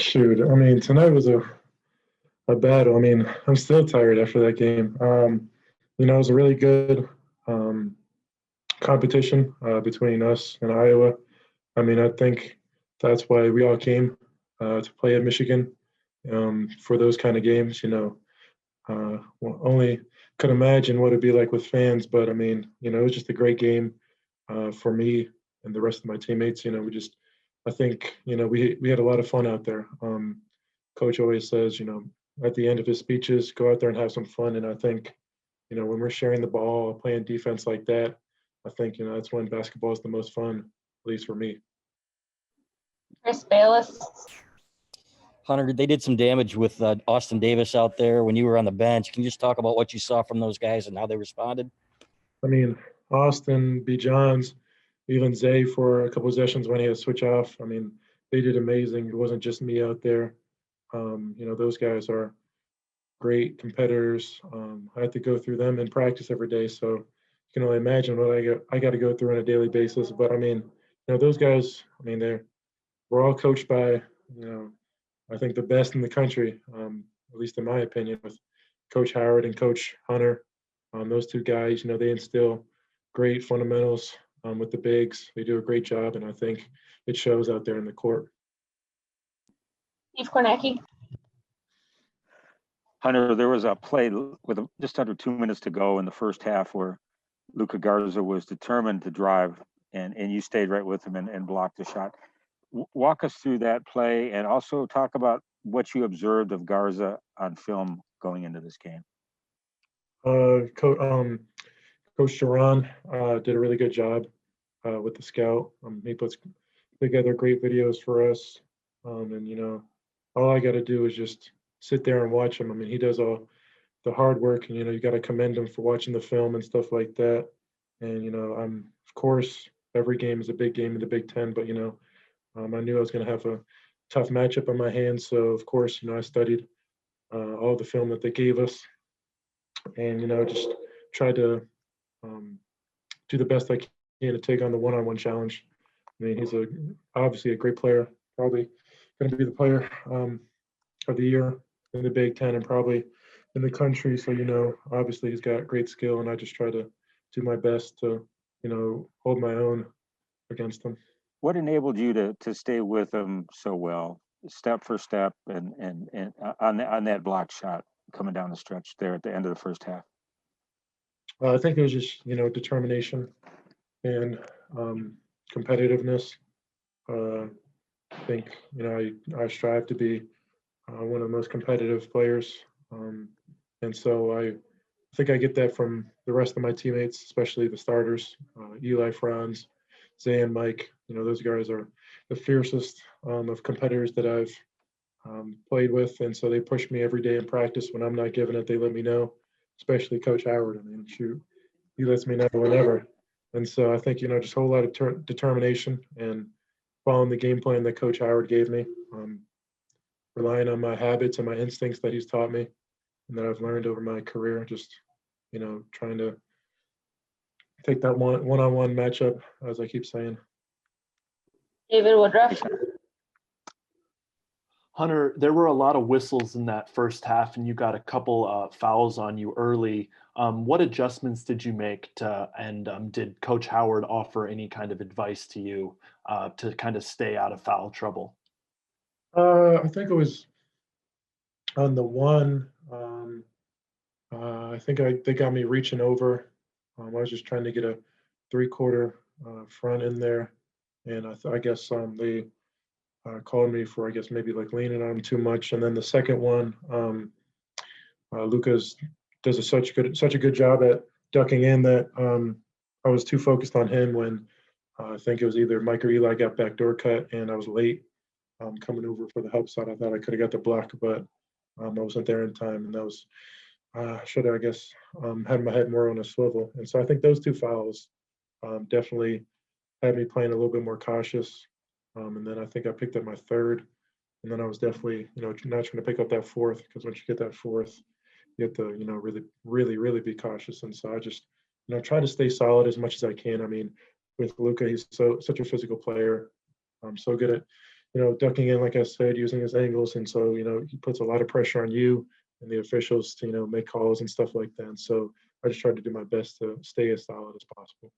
Shoot, I mean, tonight was a battle. I mean, I'm still tired after that game. It was a really good um, competition between us and Iowa. I mean, I think that's why we all came to play at Michigan for those kind of games. Well, only could imagine what it'd be like with fans, but I mean, it was just a great game for me and the rest of my teammates. I think, we had a lot of fun out there. Coach always says, at the end of his speeches, go out there and have some fun. And I think, when we're sharing the ball, playing defense like that, I think, that's when basketball is the most fun, at least for me. Chris Bayless. Hunter, they did some damage with Austin Davis out there when you were on the bench. Can you just talk about what you saw from those guys and how they responded? I mean, Austin, B. Johns, even Zay for a couple possessions when he had to switch off. I mean, they did amazing. It wasn't just me out there. Those guys are great competitors. I have to go through them in practice every day, so you can only imagine what I got to go through on a daily basis. But I mean, those guys. I mean, we're all coached by I think the best in the country, at least in my opinion, with Coach Howard and Coach Hunter. Those two guys, they instill great fundamentals with the bigs. They do a great job, and I think it shows out there in the court. Steve Kornacki. Hunter, there was a play with just under 2 minutes to go in the first half where Luka Garza was determined to drive, and you stayed right with him and blocked the shot. Walk us through that play and also talk about what you observed of Garza on film going into this game. Coach Sharon did a really good job with the scout. He puts together great videos for us. And, all I got to do is just sit there and watch him. I mean, he does all the hard work, and, you got to commend him for watching the film and stuff like that. And, of course, every game is a big game in the Big Ten, but, I knew I was going to have a tough matchup on my hands. So, of course, I studied all the film that they gave us and, just tried to do the best I can to take on the one-on-one challenge. I mean, he's obviously a great player, probably going to be the player of the year in the Big Ten and probably in the country. So, obviously he's got great skill, and I just try to do my best to, hold my own against him. What enabled you to stay with him so well, step for step, and on that block shot coming down the stretch there at the end of the first half? I think it was just determination and competitiveness. I think I strive to be one of the most competitive players, and so I think I get that from the rest of my teammates, especially the starters, Eli, Franz, Zay, and Mike. Those guys are the fiercest of competitors that I've played with, and so they push me every day in practice. When I'm not giving it, they let me know. Especially Coach Howard. I mean, shoot, he lets me know whenever. And so I think just a whole lot of determination and following the game plan that Coach Howard gave me, relying on my habits and my instincts that he's taught me and that I've learned over my career. Just trying to take that one-on-one matchup, as I keep saying. David Woodruff. Hunter, there were a lot of whistles in that first half, and you got a couple fouls on you early. What adjustments did you make and did Coach Howard offer any kind of advice to you to kind of stay out of foul trouble? I think it was on the one. I think they got me reaching over. I was just trying to get a three-quarter front in there, and I guess they called me for, I guess, maybe like leaning on him too much. And then the second one, Luka does such a good job at ducking in that I was too focused on him when I think it was either Mike or Eli got backdoor cut, and I was late coming over for the help side. I thought I could have got the block, but I wasn't there in time, and that was should have, I guess, had my head more on a swivel. And so I think those two fouls definitely had me playing a little bit more cautious. And then I think I picked up my third, and then I was definitely, not trying to pick up that fourth, because once you get that fourth, you have to, really, really, really be cautious. And so I just, try to stay solid as much as I can. I mean, with Luka, he's such a physical player, so good at ducking in, like I said, using his angles. And so, he puts a lot of pressure on you and the officials to, make calls and stuff like that. And so I just tried to do my best to stay as solid as possible.